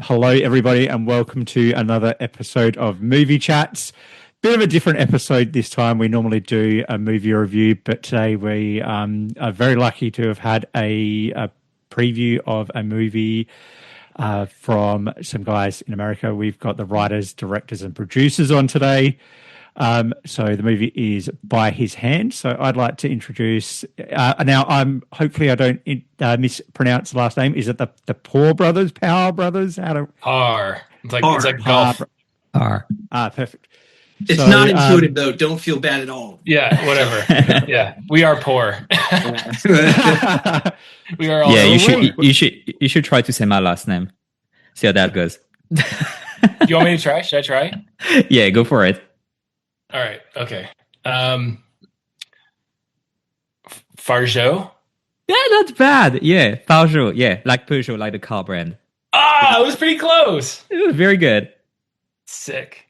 Hello, everybody, and welcome to another episode of Movie Chats. Bit of a different episode this time. We normally do a movie review, but today we are very lucky to have had a preview of a movie from some guys in America. We've got the writers, directors, and producers on today. So the movie is By His Hand. So I'd like to introduce now. Hopefully I don't mispronounce the last name. Is it the Paur brothers? Paur brothers? Paur. It's like golf. Paur. Perfect. It's not intuitive though. Don't feel bad at all. Yeah, whatever. Yeah, we are poor. We are all. Yeah, you should try to say my last name. See how that goes. You want me to try? Should I try? Yeah, go for it. All right. Okay. Fargeau? Yeah, not bad. Yeah, Fowler. Yeah, like Peugeot, like the car brand. Ah, it was pretty close. It was very good. Sick.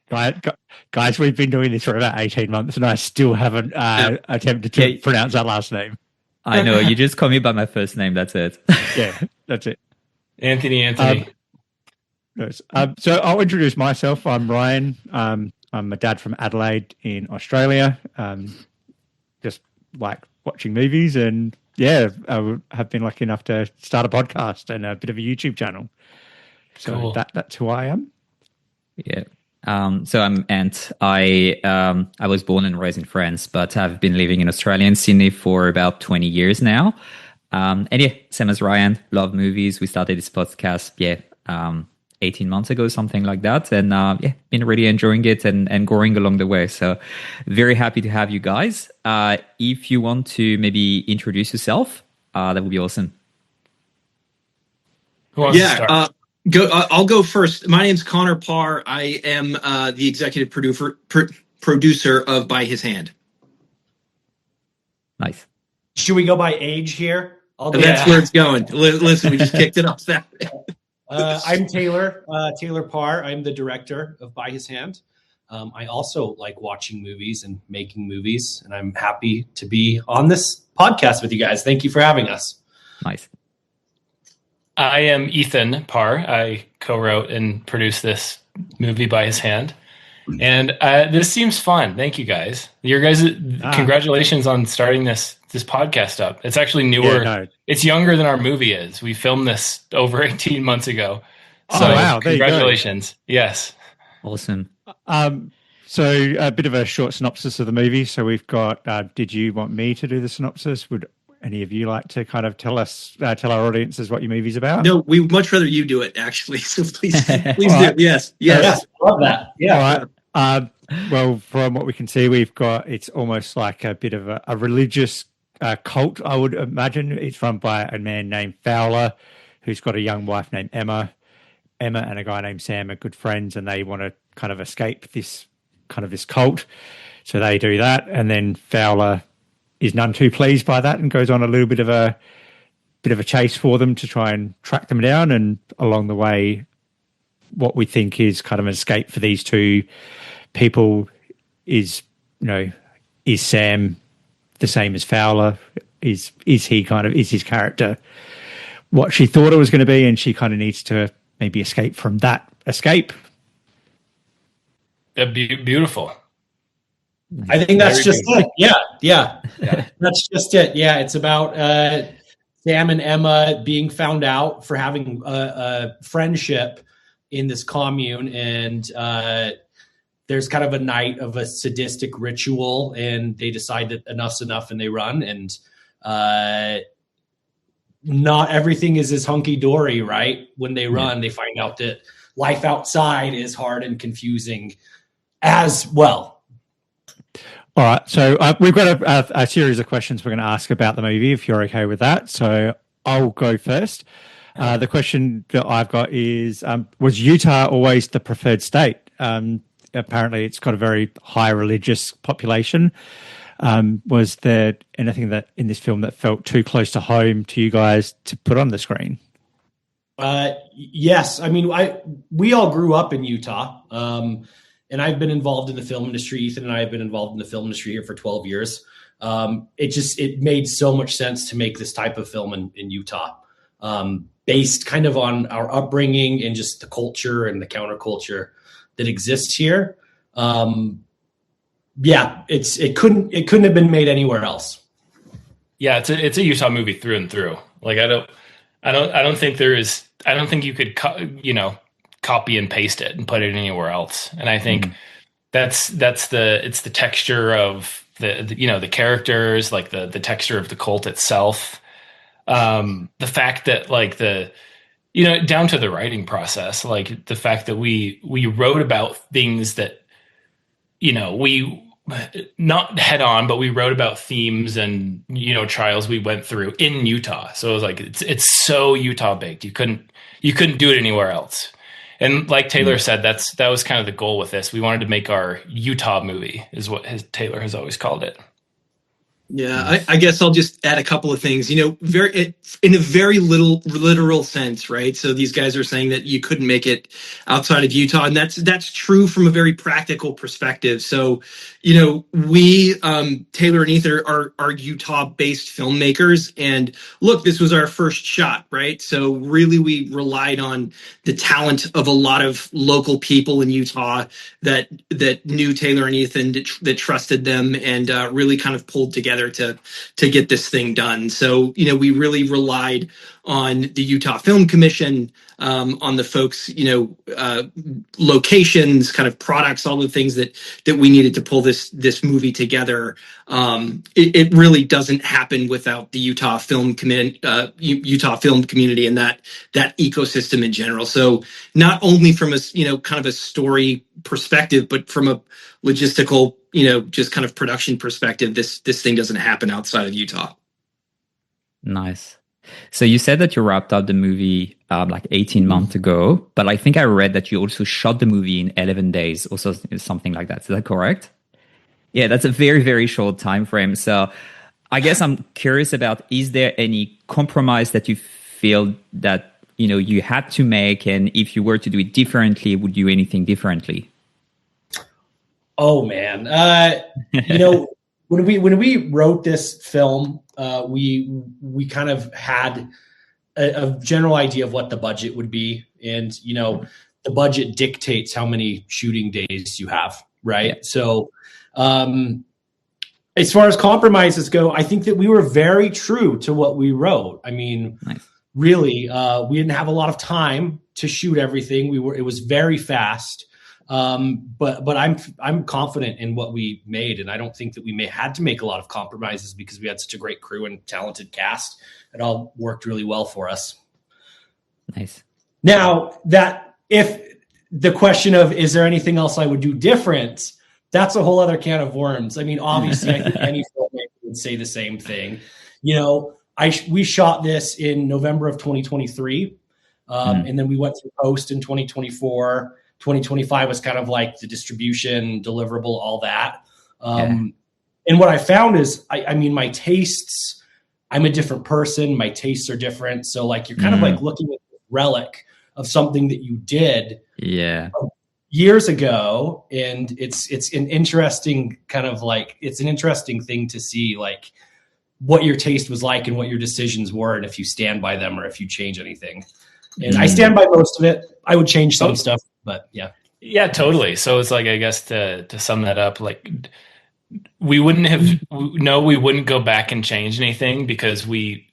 Guys, we've been doing this for about 18 months and I still haven't attempted to pronounce that last name. I know. You just call me by my first name. That's it. Yeah, that's it. Anthony. So I'll introduce myself. I'm Ryan. I'm a dad from Adelaide in Australia. Just like watching movies, and I have been lucky enough to start a podcast and a bit of a YouTube channel. So cool. That's who I am. Yeah. So I'm Ant. I was born and raised in France, but I've been living in Australia and Sydney for about 20 years now. And yeah, same as Ryan, love movies. We started this podcast, 18 months ago, something like that. And been really enjoying it and growing along the way. So very happy to have you guys. If you want to maybe introduce yourself, that would be awesome. Who wants to start? I'll go first. My name's Conor Paur. I am the executive producer of By His Hand. Nice. Should we go by age here? That's where it's going. Listen, we just kicked it off that. I'm Taylor Paur. I'm the director of By His Hand. I also like watching movies and making movies, and I'm happy to be on this podcast with you guys. Thank you for having us. Nice. I am Ethan Paur. I co-wrote and produced this movie By His Hand. And this seems fun. Thank you guys. Congratulations on starting this podcast up. It's actually newer. Yeah, no. It's younger than our movie is. We filmed this over 18 months ago. So wow. Congratulations. Yes. Awesome. So a bit of a short synopsis of the movie. So we've got, did you want me to do the synopsis? Would any of you like to kind of tell our audiences what your movie's about? No, we'd much rather you do it, actually. So please do. Right. Yes. Love that. Yeah. All right. Well, from what we can see, it's almost like a bit of a religious cult, I would imagine. It's run by a man named Fowler, who's got a young wife named Emma. Emma and a guy named Sam are good friends, and they want to kind of escape this cult. So they do that, and then Fowler is none too pleased by that and goes on a little bit of a chase for them to try and track them down. And along the way, what we think is kind of an escape for these two people is Sam the same as Fowler? Is his character what she thought it was going to be, and she kind of needs to maybe escape from that escape? That'd be beautiful. I think that's just it. Yeah. That's just it. Yeah, it's about Sam and Emma being found out for having a friendship in this commune, and there's kind of a night of a sadistic ritual, and they decide that enough's enough, and they run. And not everything is as hunky-dory, right? When they run, they find out that life outside is hard and confusing as well. All right, so we've got a series of questions we're going to ask about the movie, if you're okay with that. So I'll go first. The question that I've got is, was Utah always the preferred state? Apparently, it's got a very high religious population. Was there anything that in this film that felt too close to home to you guys to put on the screen? Yes. I mean, we all grew up in Utah. And I've been involved in the film industry. Ethan and I have been involved in the film industry here for 12 years. It made so much sense to make this type of film in Utah. based kind of on our upbringing and just the culture and the counterculture that exists here. It couldn't have been made anywhere else. Yeah, it's a Utah movie through and through. Like I don't think you could copy and paste it and put it anywhere else. And I think it's the texture of the characters, like the texture of the cult itself. The fact that like down to the writing process, like the fact that we wrote about things that, we not head on, but we wrote about themes and, trials we went through in Utah. So it was like, it's so Utah baked. You couldn't do it anywhere else. And like Taylor said, that was kind of the goal with this. We wanted to make our Utah movie, is what Taylor has always called it. Yeah, I guess I'll just add a couple of things. In a very literal sense, right? So these guys are saying that you couldn't make it outside of Utah, and that's true from a very practical perspective. So, we Taylor and Ethan are Utah-based filmmakers, and look, this was our first shot, right? So really, we relied on the talent of a lot of local people in Utah that knew Taylor and Ethan, that trusted them, and really kind of pulled together to get this thing done. So, we really relied on the Utah Film Commission, on the folks, locations, kind of products, all the things that we needed to pull this movie together. It really doesn't happen without the Utah film community and that ecosystem in general. So not only from a kind of a story perspective, but from a logistical, just kind of production perspective, this thing doesn't happen outside of Utah. Nice. So you said that you wrapped up the movie like 18 months ago, but I think I read that you also shot the movie in 11 days or something like that. Is that correct? Yeah, that's a very, very short time frame. So I guess I'm curious about, is there any compromise that you feel that, you had to make? And if you were to do it differently, would you do anything differently? Oh, man. When we wrote this film, we kind of had a general idea of what the budget would be. And, the budget dictates how many shooting days you have, right? Yeah. So as far as compromises go, I think that we were very true to what we wrote. I mean, nice. Really, we didn't have a lot of time to shoot everything. It was very fast. But I'm confident in what we made, and I don't think that we had to make a lot of compromises because we had such a great crew and talented cast. It all worked really well for us. Nice. Now, that if the question of is there anything else I would do different, that's a whole other can of worms. I mean, obviously, I think any filmmaker would say the same thing. We shot this in November of 2023, and then we went through post in 2024. 2025 was kind of like the distribution, deliverable, all that. And what I found is, I mean, my tastes, I'm a different person. My tastes are different. So like, you're kind of like looking at the relic of something that you did years ago. And it's an interesting kind of like, it's an interesting thing to see like what your taste was like and what your decisions were. And if you stand by them or if you change anything. And I stand by most of it. I would change some stuff. But yeah, totally. So it's like, I guess to sum that up, like we wouldn't go back and change anything because we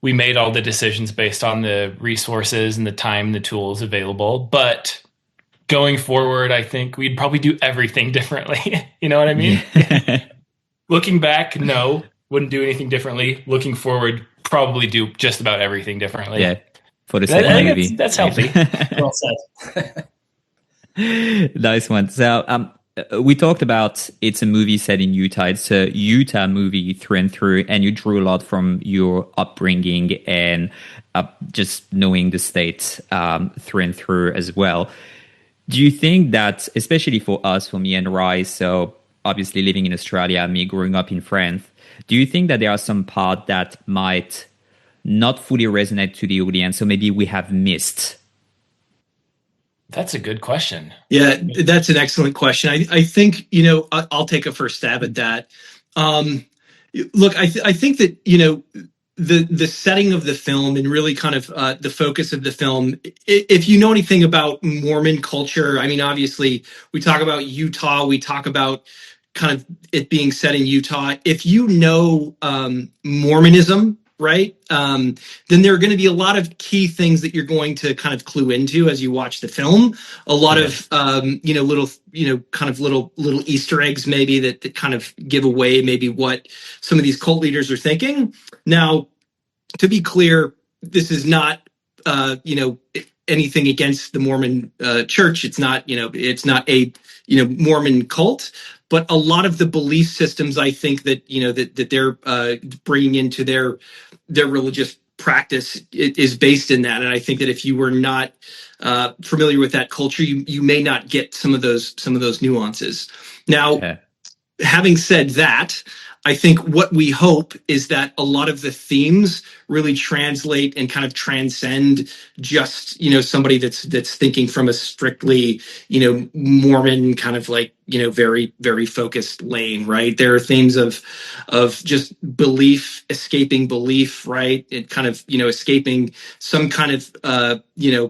made all the decisions based on the resources and the time, the tools available. But going forward, I think we'd probably do everything differently. You know what I mean? Yeah. Looking back, no, wouldn't do anything differently. Looking forward, probably do just about everything differently. Yeah. For the second movie. That's healthy. Well said. Nice one. So we talked about it's a movie set in Utah. It's a Utah movie through and through, and you drew a lot from your upbringing and just knowing the state through and through as well. Do you think that, especially for us, for me and Rai, so obviously living in Australia, me growing up in France, do you think that there are some parts that might not fully resonate to the audience, so maybe we have missed? That's a good question. Yeah, that's an excellent question. I think, I'll take a first stab at that. Look, I think that, the setting of the film and really kind of the focus of the film. If you know anything about Mormon culture, I mean, obviously we talk about Utah, we talk about kind of it being set in Utah. If you know Mormonism, right, then there are going to be a lot of key things that you're going to kind of clue into as you watch the film. A lot of little kind of little Easter eggs maybe that kind of give away maybe what some of these cult leaders are thinking. Now, to be clear, this is not anything against the Mormon church. It's not a Mormon cult. But a lot of the belief systems, I think that that they're bringing into their religious practice is based in that. And I think that if you were not familiar with that culture, you may not get some of those nuances. Now, having said that, I think what we hope is that a lot of the themes really translate and kind of transcend just somebody that's thinking from a strictly Mormon kind of like very, very focused lane, right? There are themes of just belief, escaping belief, right? It kind of escaping some kind of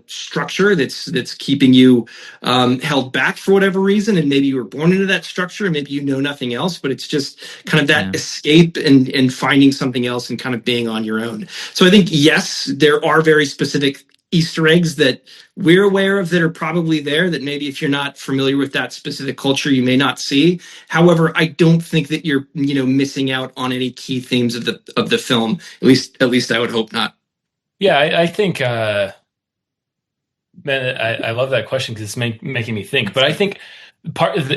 structure that's keeping you held back for whatever reason, and maybe you were born into that structure, and maybe you know nothing else, but it's just kind of that escape and finding something else and kind of being on your own. So I think yes, there are very specific Easter eggs that we're aware of that are probably there that maybe if you're not familiar with that specific culture, you may not see. However, I don't think that you're missing out on any key themes of the film. At least I would hope not. Yeah, I think, man, I love that question because it's making me think. But I think part of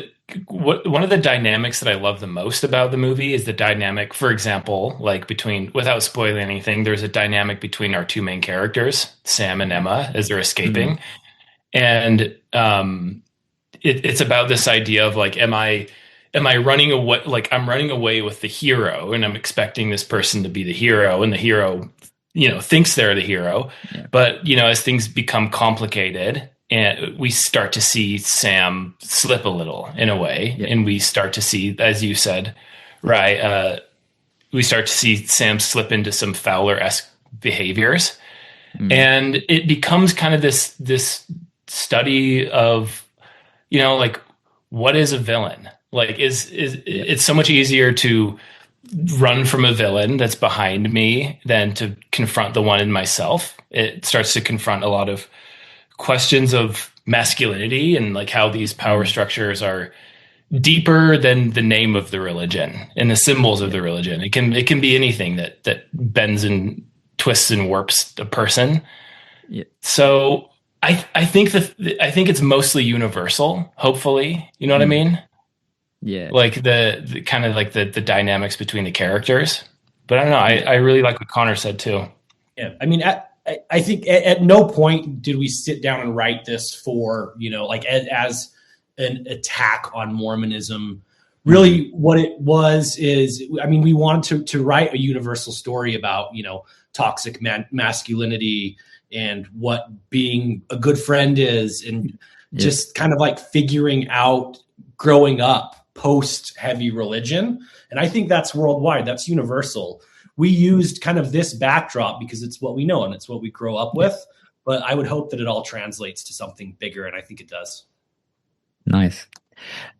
one of the dynamics that I love the most about the movie is the dynamic, for example, like without spoiling anything, there's a dynamic between our two main characters, Sam and Emma, as they're escaping. And it's about this idea of like, am I running away? Like I'm running away with the hero and I'm expecting this person to be the hero, and the hero, thinks they're the hero. Yeah. But, as things become complicated, and we start to see Sam slip a little in a way. Yeah. And we start to see, as you said, right, we start to see Sam slip into some Fowler-esque behaviors. And it becomes kind of this study of, like, what is a villain? Like, it's so much easier to run from a villain that's behind me than to confront the one in myself. It starts to confront a lot of questions of masculinity and like how these power structures are deeper than the name of the religion and the symbols of the religion. It can be anything that bends and twists and warps a person. Yeah. So I think it's mostly universal, hopefully. You know what I mean? Yeah. Like the kind of like the dynamics between the characters. But I don't know. I really like what Conor said too. Yeah. I mean, I think at no point did we sit down and write this for, like as an attack on Mormonism. Really what it was is, I mean, we wanted to write a universal story about, toxic masculinity and what being a good friend is, and just kind of like figuring out growing up post heavy religion. And I think that's worldwide. That's universal. We used kind of this backdrop because it's what we know and it's what we grow up with. But I would hope that it all translates to something bigger, and I think it does. Nice.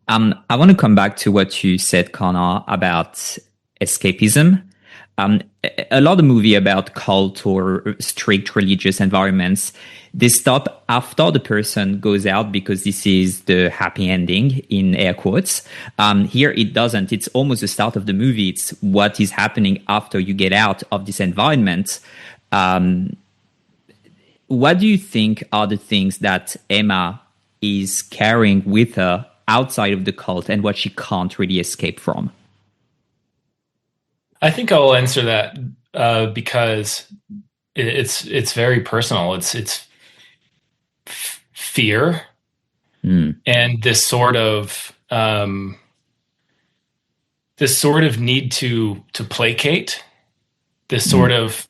I want to come back to what you said, Conor, about escapism. A lot of movie about cult or strict religious environments, they stop after the person goes out because this is the happy ending in air quotes. Here it doesn't. It's almost the start of the movie. It's what is happening after you get out of this environment. What do you think are the things that Emma is carrying with her outside of the cult and what she can't really escape from? I think I'll answer that because it's very personal. It's fear and this sort of need to placate. This sort of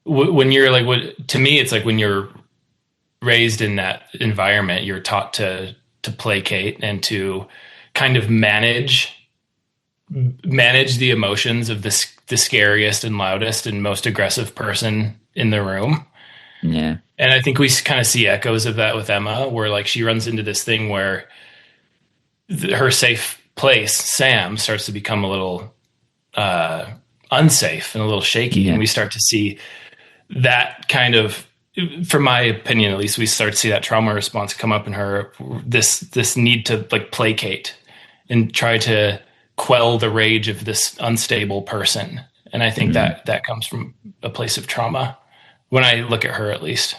when you're like, to me, it's like when you're raised in that environment, you're taught to placate and to kind of manage manage the emotions of the scariest and loudest and most aggressive person in the room. Yeah. And I think we kind of see echoes of that with Emma, where like she runs into this thing where her safe place, Sam, starts to become a little unsafe and a little shaky. Yeah. And we start to see that kind of, from my opinion, at least, we start to see that trauma response come up in her, this need to like placate and try to quell the rage of this unstable person. And I think that comes from a place of trauma when I look at her, at least.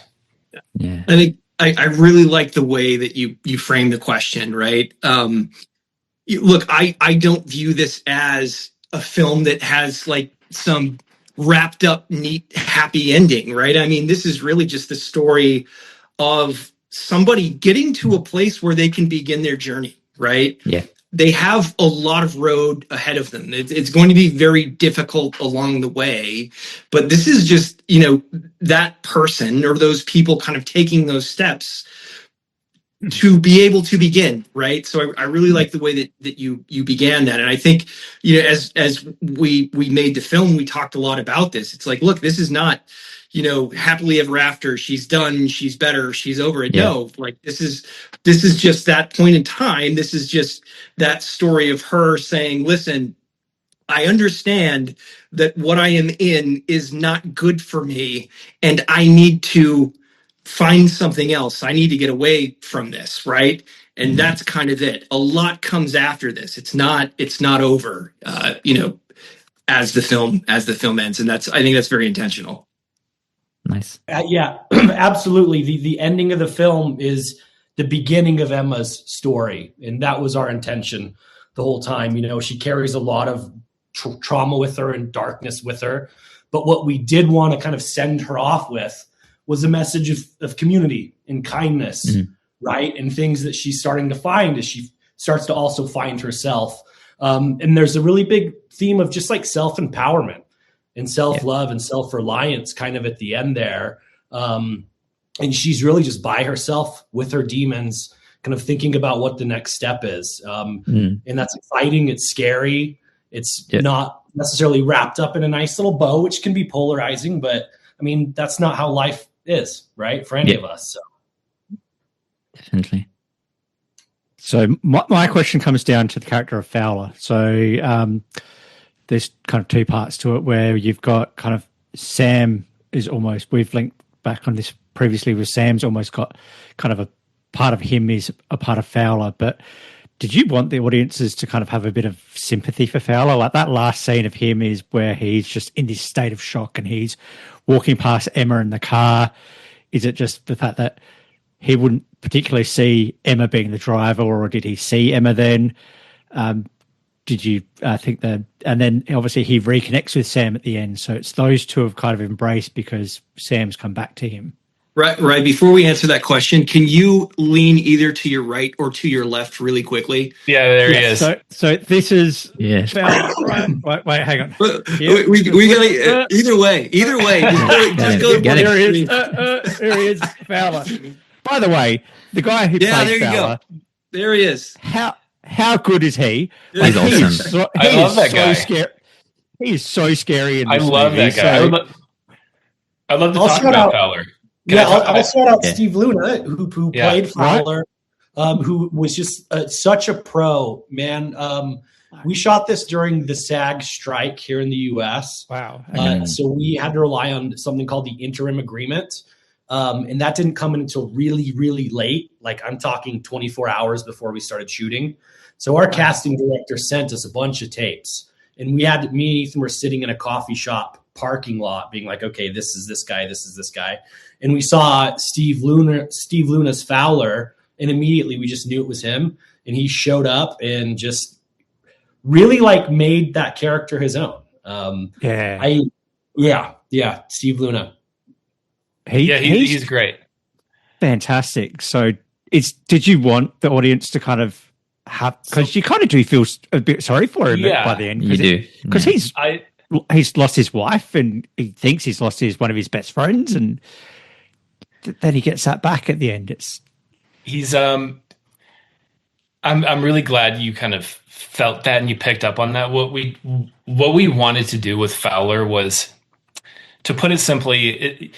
Yeah. I think I really like the way that you frame the question, right? Look, I don't view this as a film that has like some wrapped up, neat, happy ending, right? I mean, this is really just the story of somebody getting to a place where they can begin their journey, right? Yeah. They have a lot of road ahead of them. It's going to be very difficult along the way, but this is just, that person or those people kind of taking those steps to be able to begin, right? So I really like the way that you began that. And I think, as we made the film, we talked a lot about this. It's like, look, this is not, happily ever after, she's done, she's better, she's over it. Yeah. No, like this is just that point in time. This is just that story of her saying, listen, I understand that what I am in is not good for me, and I need to find something else. I need to get away from this, right? And that's kind of it. A lot comes after this. It's not over, as the film ends. And I think that's very intentional. Nice. Yeah, absolutely. The ending of the film is the beginning of Emma's story. And that was our intention the whole time. She carries a lot of trauma with her and darkness with her. But what we did want to kind of send her off with was a message of community and kindness, right? And things that she's starting to find as she starts to also find herself. And there's a really big theme of just like self-empowerment and self-love and self-reliance kind of at the end there. And she's really just by herself with her demons, kind of thinking about what the next step is. And that's exciting. It's scary. It's not necessarily wrapped up in a nice little bow, which can be polarizing, but I mean, that's not how life is, right? For any of us. So. Definitely. So my question comes down to the character of Fowler. So there's kind of two parts to it where you've got kind of Sam is almost, we've linked back on this previously, with Sam's almost got kind of a part of him is a part of Fowler. But did you want the audiences to kind of have a bit of sympathy for Fowler? Like that last scene of him is where he's just in this state of shock and he's walking past Emma in the car. Is it just the fact that he wouldn't particularly see Emma being the driver, or did he see Emma then? Did you think that? And then obviously he reconnects with Sam at the end. So it's those two have kind of embraced because Sam's come back to him. Right. Before we answer that question, can you lean either to your right or to your left really quickly? Yeah, there he is. So this is Fowler. Wait, hang on. We gotta either way. Just go. There he is. There he is, Fowler. By the way, the guy who plays Fowler. There he is. How good is he? He's awesome. I love that guy. He is so scary. I love that guy. I love to talk about Fowler. I'll shout out Steve Luna, who played Fowler, who was just such a pro, man. We shot this during the SAG strike here in the U.S. Wow. So we had to rely on something called the interim agreement. And that didn't come in until really, really late. Like I'm talking 24 hours before we started shooting. So our casting director sent us a bunch of tapes, and me and Ethan were sitting in a coffee shop parking lot being like, okay, this is this guy. And we saw Steve Luna's Fowler, and immediately we just knew it was him. And he showed up and just really like made that character his own. Steve Luna. He's great. Fantastic. So did you want the audience to kind of have, because you kind of do feel a bit sorry for him by the end. You do. Because he's lost his wife and he thinks he's lost one of his best friends, and then he gets that back at the end. I'm really glad you kind of felt that and you picked up on that. What we wanted to do with Fowler was, to put it simply,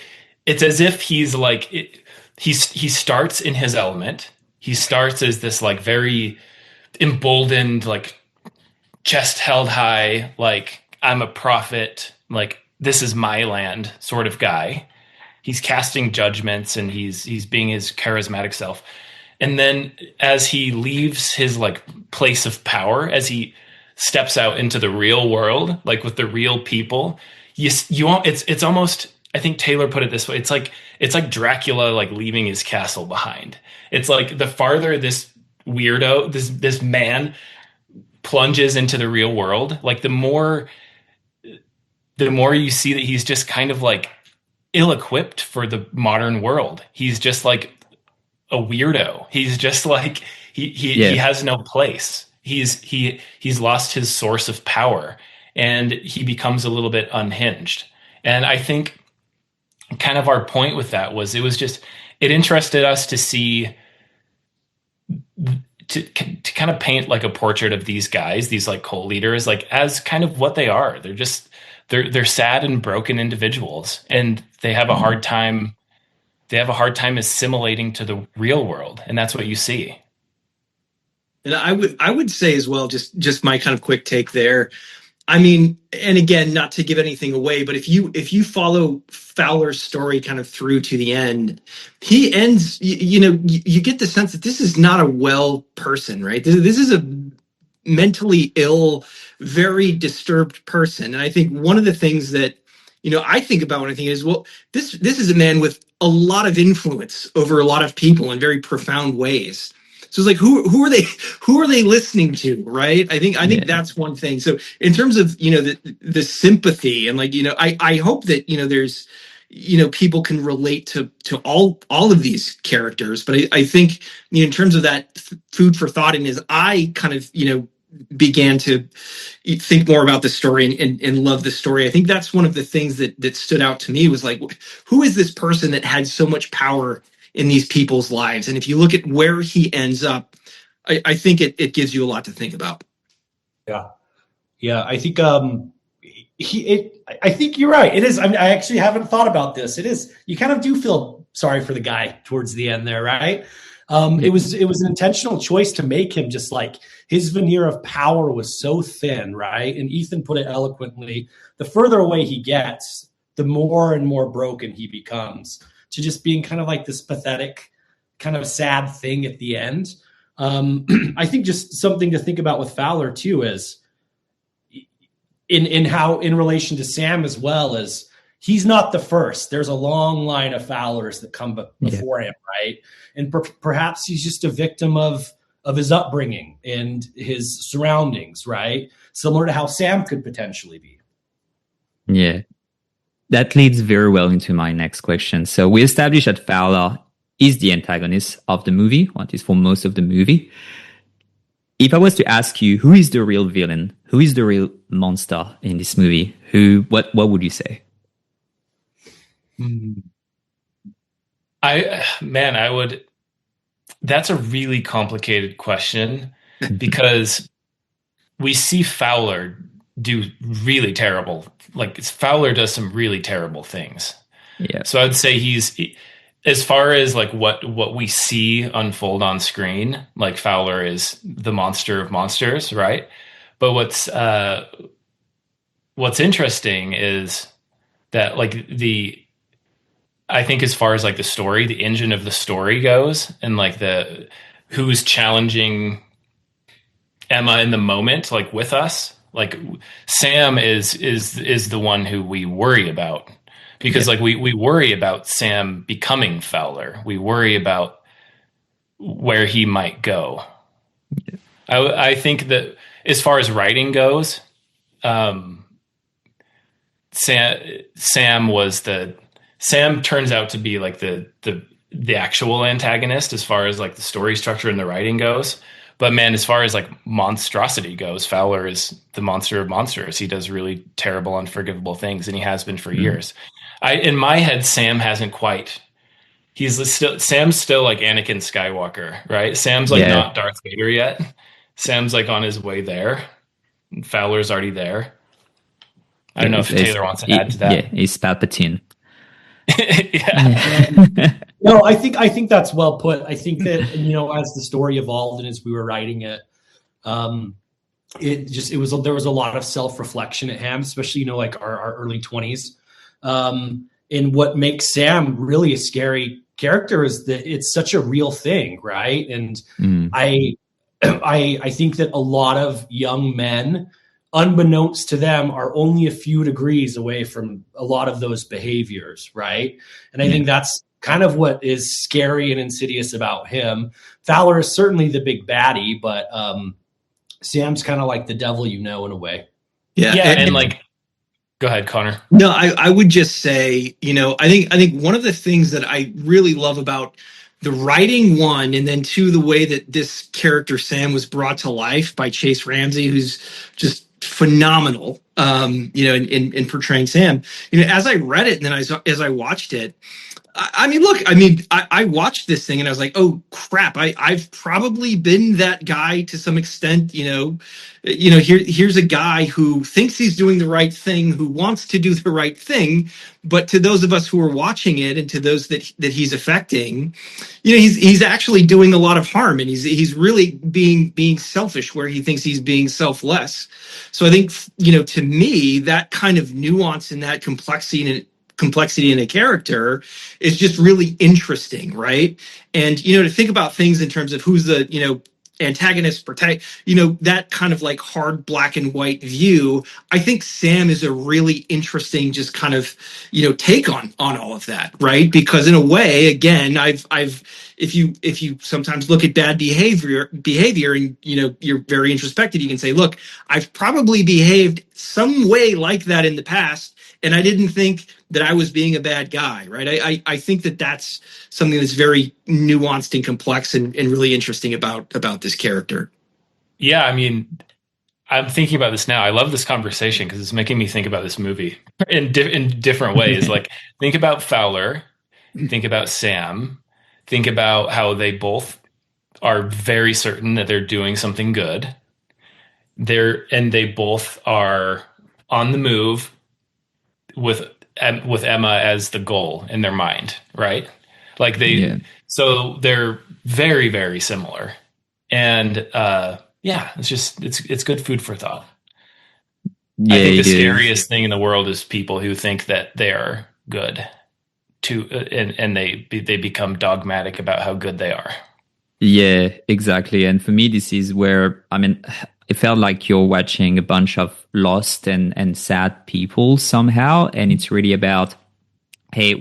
it's as if he's like he starts in his element. He starts as this like very emboldened, like chest held high, like I'm a prophet, like this is my land sort of guy. He's casting judgments and he's being his charismatic self. And then as he leaves his like place of power, as he steps out into the real world, like with the real people, it's almost, I think Taylor put it this way. It's like Dracula, like leaving his castle behind. It's like the farther this weirdo, this man plunges into the real world, like the more you see that he's just kind of like ill-equipped for the modern world. He's just like a weirdo. He's just like he has no place. He's lost his source of power and he becomes a little but unhinged. And I think kind of our point with that was it interested us to see, to kind of paint like a portrait of these guys, these like cult leaders, like as kind of what they are. They're sad and broken individuals, and they have a hard time. They have a hard time assimilating to the real world, and that's what you see. And I would say as well, just my kind of quick take there. I mean, and again, not to give anything away, but if you follow Fowler's story kind of through to the end, he ends, you get the sense that this is not a well person, right? This is a mentally ill, very disturbed person. And I think one of the things that, I think about when I think is, well, this is a man with a lot of influence over a lot of people in very profound ways. So it's like, who are they listening to, right? I think that's one thing. So in terms of, the sympathy and like, I hope that, there's, people can relate to all of these characters. But I think, in terms of that food for thought, and as I kind of, began to think more about the story and love the story, I think that's one of the things that stood out to me was like, who is this person that had so much power in these people's lives? And if you look at where he ends up, I think it gives you a lot to think about. Yeah. I think I think you're right. It is. I mean, I actually haven't thought about this. It is. You kind of do feel sorry for the guy towards the end there, right? It was an intentional choice to make him just like, his veneer of power was so thin, right? And Ethan put it eloquently. The further away he gets, the more and more broken he becomes, to just being kind of like this pathetic, kind of sad thing at the end. I think just something to think about with Fowler too is in how, in relation to Sam as well, as he's not the first. There's a long line of Fowlers that come before him, right? And perhaps he's just a victim of his upbringing and his surroundings, right? Similar to how Sam could potentially be. Yeah. That leads very well into my next question. So we established that Fowler is the antagonist of the movie, or at least for most of the movie. If I was to ask you, who is the real villain? Who is the real monster in this movie? What would you say? I would. That's a really complicated question because we see Fowler do really terrible. Like Fowler does some really terrible things. Yeah. So I'd say as far as like what we see unfold on screen, like Fowler is the monster of monsters, right? But what's interesting is that like I think as far as like the story, the engine of the story goes, and like who's challenging Emma in the moment, like with us, like Sam is the one who we worry about, because like we worry about Sam becoming Fowler. We worry about where he might go. I think that as far as writing goes, Sam turns out to be like the actual antagonist as far as like the story structure and the writing goes. But man, as far as like monstrosity goes, Fowler is the monster of monsters. He does really terrible, unforgivable things, and he has been for years. In my head, Sam hasn't quite Sam's still like Anakin Skywalker, right? Sam's like not Darth Vader yet. Sam's like on his way there. Fowler's already there. I don't know if Taylor wants to add to that. Yeah, he's Palpatine. Yeah. No, I think that's well put. I think that, as the story evolved and as we were writing it, there was a lot of self-reflection at Ham, especially, like our early 20s. And what makes Sam really a scary character is that it's such a real thing, right? And I think that a lot of young men, unbeknownst to them, are only a few degrees away from a lot of those behaviors, right? And I think that's kind of what is scary and insidious about him. Fowler is certainly the big baddie, but Sam's kind of like the devil, in a way. Yeah, and like, go ahead, Connor. No, I would just say, I think one of the things that I really love about the writing, one, and then two, the way that this character Sam was brought to life by Chase Ramsey, who's just phenomenal, in portraying Sam. As I read it and then as I watched it, I watched this thing and I was like, oh crap, I've probably been that guy to some extent. Here's a guy who thinks he's doing the right thing, who wants to do the right thing, but to those of us who are watching it and to those that he's affecting, he's actually doing a lot of harm, and he's really being selfish where he thinks he's being selfless. So I think, to me, that kind of nuance and that complexity in a character is just really interesting, right? And to think about things in terms of who's the antagonist, that kind of like hard black and white view. I think Sam is a really interesting just kind of take on all of that, right? Because in a way, again, if you sometimes look at bad behavior and you're very introspective, you can say, look, I've probably behaved some way like that in the past, and I didn't think that I was being a bad guy, right? I think that that's something that's very nuanced and complex and really interesting about this character. Yeah, I'm thinking about this now. I love this conversation because it's making me think about this movie in different ways. Like, think about Fowler, think about Sam, think about how they both are very certain that they're doing something good. They both are on the move with Emma as the goal in their mind, right? Like so they're very, very similar. And it's good food for thought. I think the scariest thing in the world is people who think that they are good and they become dogmatic about how good they are. Yeah, exactly. And for me, this is where, it felt like you're watching a bunch of lost and sad people somehow. And it's really about, hey,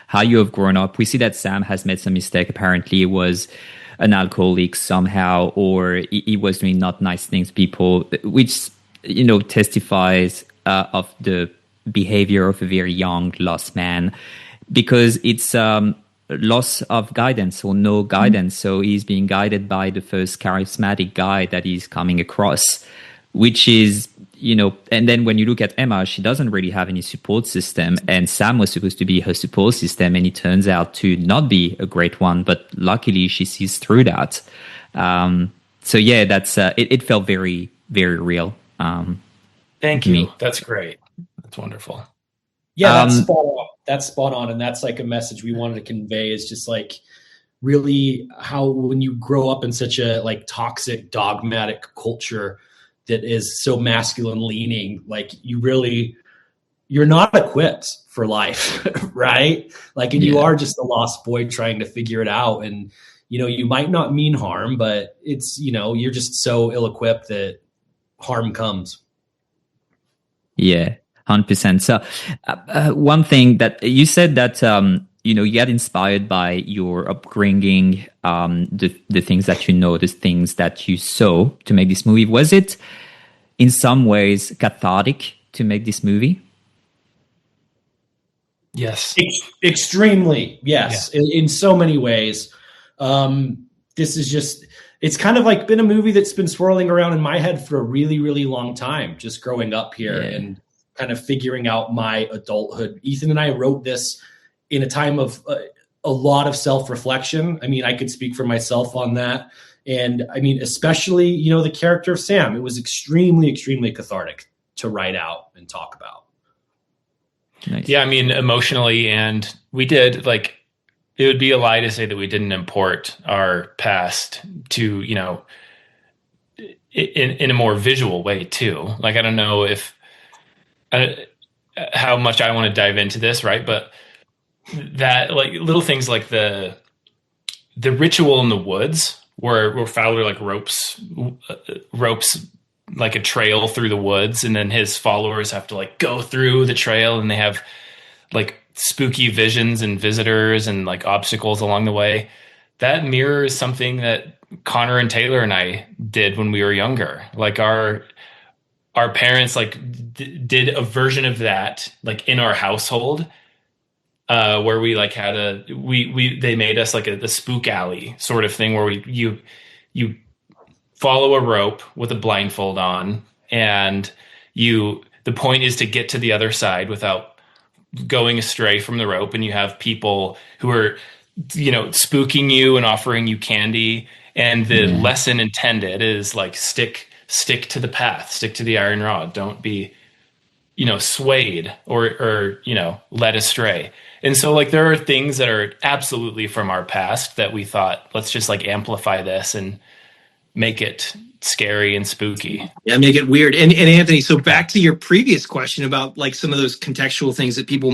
how you have grown up. We see that Sam has made some mistake. Apparently he was an alcoholic somehow, or he was doing not nice things to people, which, testifies of the behavior of a very young lost man, because it's loss of guidance or no guidance. So he's being guided by the first charismatic guy that he's coming across, which is, and then when you look at Emma, she doesn't really have any support system, and Sam was supposed to be her support system, and it turns out to not be a great one, but luckily she sees through that. So yeah, that's it felt very, very real. Thank you. That's great. That's wonderful. Yeah, that's spot on. And that's like a message we wanted to convey, is just like really how when you grow up in such a like toxic, dogmatic culture that is so masculine leaning, like you're not equipped for life, right? Like, and you are just a lost boy trying to figure it out. And, you might not mean harm, but it's, you're just so ill-equipped that harm comes. Yeah. 100%. So one thing that you said that, you got inspired by your upbringing, the things that the things that you saw to make this movie. Was it in some ways cathartic to make this movie? Yes. Extremely. Yes. Yeah. In so many ways. This is just, it's kind of like been a movie that's been swirling around in my head for a really, really long time, just growing up here and kind of figuring out my adulthood. Ethan and I wrote this in a time of a lot of self-reflection. I mean, I could speak for myself on that. And I mean, especially, the character of Sam, it was extremely, extremely cathartic to write out and talk about. Nice. Yeah, I mean, emotionally, and we did, like, it would be a lie to say that we didn't import our past to, in a more visual way too. Like, I don't know if how much I want to dive into this, right? But that, like, little things like the ritual in the woods where Fowler like ropes like a trail through the woods, and then his followers have to like go through the trail, and they have like spooky visions and visitors and like obstacles along the way. That mirrors something that Connor and Taylor and I did when we were younger. Like our parents like did a version of that like in our household, where we like had they made us like the spook alley sort of thing where you follow a rope with a blindfold on, and the point is to get to the other side without going astray from the rope, and you have people who are spooking you and offering you candy, and the lesson intended is like stick to the path, stick to the iron rod, don't be swayed or led astray. And so like there are things that are absolutely from our past that we thought, let's just like amplify this and make it scary and spooky. Yeah, make it weird. And Anthony, so back to your previous question about like some of those contextual things that people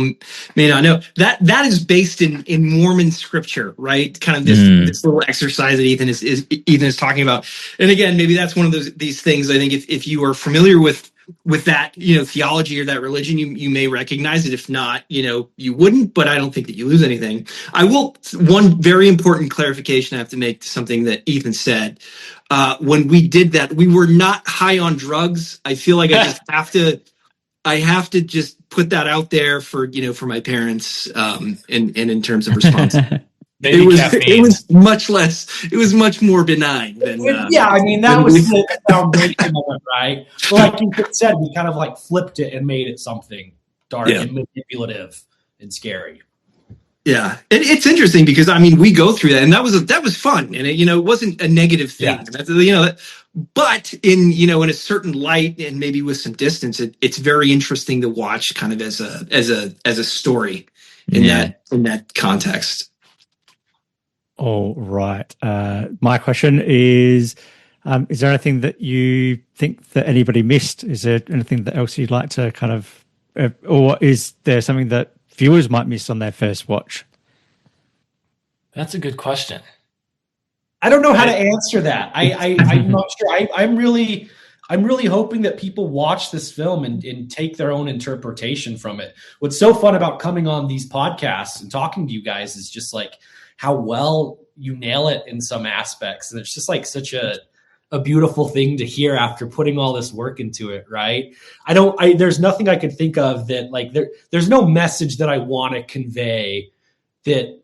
may not know, that is based in Mormon scripture, right? Kind of this little exercise that Ethan is talking about. And again, maybe that's one of these things. I think if you are familiar with that, theology or that religion, you may recognize it. If not, you wouldn't, but I don't think that you lose anything. One very important clarification I have to make to something that Ethan said. When we did that, we were not high on drugs. I feel like I have to just put that out there for my parents, and in terms of response. It was much less. It was much more benign than. I mean, that was the foundation of it, right? But like you said, we kind of like flipped it and made it something dark and manipulative and scary. Yeah, it's interesting because I mean we go through that, and that was fun, and it wasn't a negative thing. Yeah. But in a certain light and maybe with some distance, it's very interesting to watch, kind of as a story in that context. All right. My question is there anything that you think that anybody missed? Is there anything else you'd like to kind of, or is there something that viewers might miss on their first watch? That's a good question. I don't know how to answer that. I'm not sure. I'm really hoping that people watch this film and take their own interpretation from it. What's so fun about coming on these podcasts and talking to you guys is just like how well you nail it in some aspects. And it's just like such a beautiful thing to hear after putting all this work into it, right? There's nothing I could think of that like there's no message that I want to convey that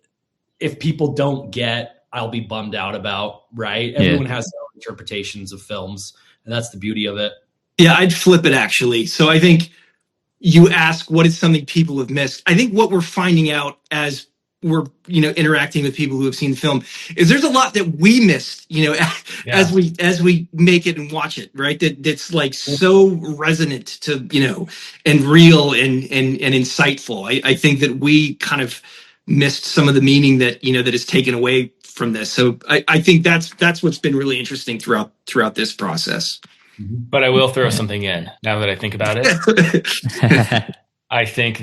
if people don't get, I'll be bummed out about, right? Everyone has their own interpretations of films, and that's the beauty of it. Yeah, I'd flip it actually. So I think you ask what is something people have missed. I think what we're finding out as we're interacting with people who have seen the film is there's a lot that we missed as we make it and watch it, right? That's like so resonant to and real and insightful. I think that we kind of missed some of the meaning that that is taken away from this. So I think that's what's been really interesting throughout this process. But I will throw something in now that I think about it. I think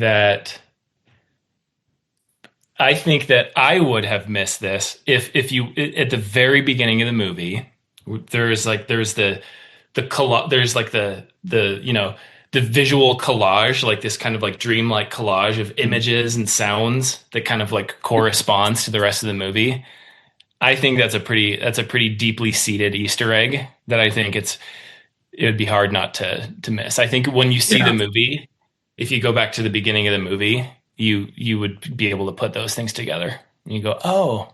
that I would have missed this if you at the very beginning of the movie there's the visual collage, like this kind of like dreamlike collage of images and sounds that kind of like corresponds to the rest of the movie. I think that's a pretty deeply seated Easter egg that I think it would be hard not to miss. I think when you see the movie, if you go back to the beginning of the movie, you would be able to put those things together and you go, oh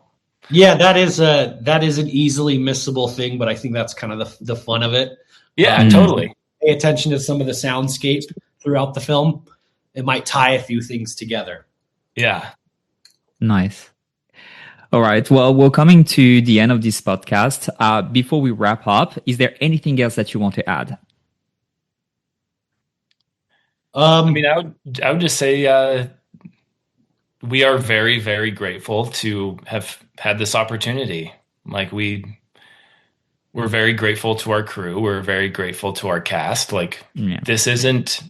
yeah, that is an easily missable thing, but I think that's kind of the fun of it. Yeah, totally. Pay attention to some of the soundscape throughout the film. It might tie a few things together. Yeah. Nice. All right. Well, we're coming to the end of this podcast. Before we wrap up, is there anything else that you want to add? I mean, I would just say we are very, very grateful to have had this opportunity. Like we're very grateful to our crew. We're very grateful to our cast. Like this isn't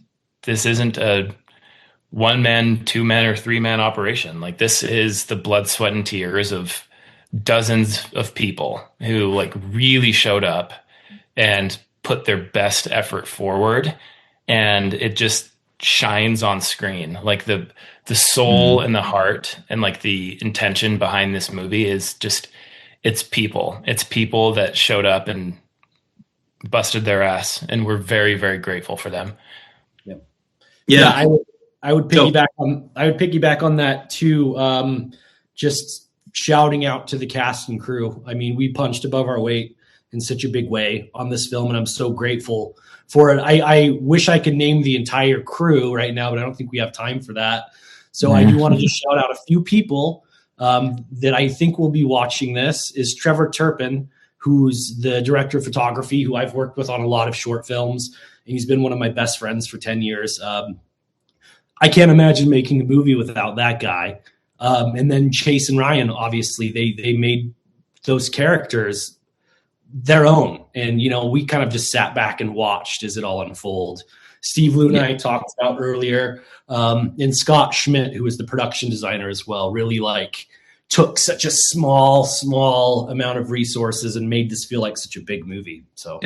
a 1-man, 2-man, or 3-man operation. Like this is the blood, sweat, and tears of dozens of people who like really showed up and put their best effort forward, and it just shines on screen. Like the soul and the heart and like the intention behind this movie is just, it's people that showed up and busted their ass, and we're very, very grateful for them. Yeah, I would piggyback on that too. Just shouting out to the cast and crew. I mean, we punched above our weight in such a big way on this film, and I'm so grateful for it. I wish I could name the entire crew right now, but I don't think we have time for that. So I do want to just shout out a few people that I think will be watching this. Is Trevor Turpin, who's the director of photography, who I've worked with on a lot of short films, and he's been one of my best friends for 10 years. I can't imagine making a movie without that guy. And then Chase and Ryan, obviously, they made those characters their own. And, we kind of just sat back and watched as it all unfold. Steve Luna, I talked about earlier, and Scott Schmidt, who was the production designer as well, really took such a small amount of resources and made this feel like such a big movie. So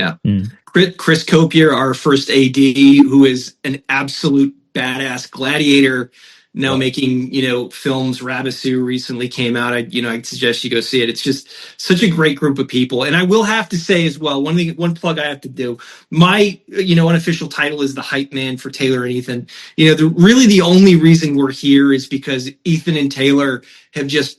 Chris Copier, our first AD, who is an absolute badass gladiator, now making films. Rabisu recently came out. I suggest you go see it. It's just such a great group of people. And I will have to say as well, one plug I have to do. My unofficial title is the hype man for Taylor and Ethan. The only reason we're here is because Ethan and Taylor have just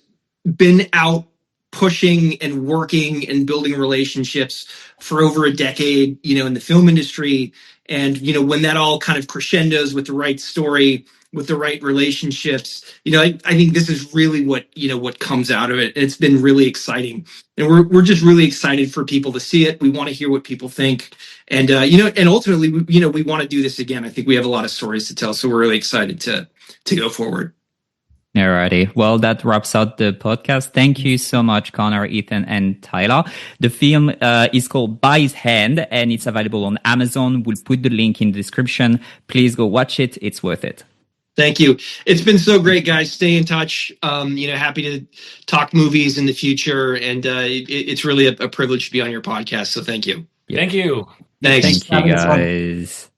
been out pushing and working and building relationships for over a decade, in the film industry. And, when that all kind of crescendos with the right story, with the right relationships, I think this is really what comes out of it. And it's been really exciting. And we're just really excited for people to see it. We want to hear what people think. And, and ultimately, we want to do this again. I think we have a lot of stories to tell. So we're really excited to go forward. Alrighty. Well, that wraps up the podcast. Thank you so much, Conor, Ethan, and Tyler. The film is called By His Hand, and it's available on Amazon. We'll put the link in the description. Please go watch it. It's worth it. Thank you. It's been so great, guys. Stay in touch. Happy to talk movies in the future. And it's really a privilege to be on your podcast. So thank you. Thank you. Thanks. Thank you, guys.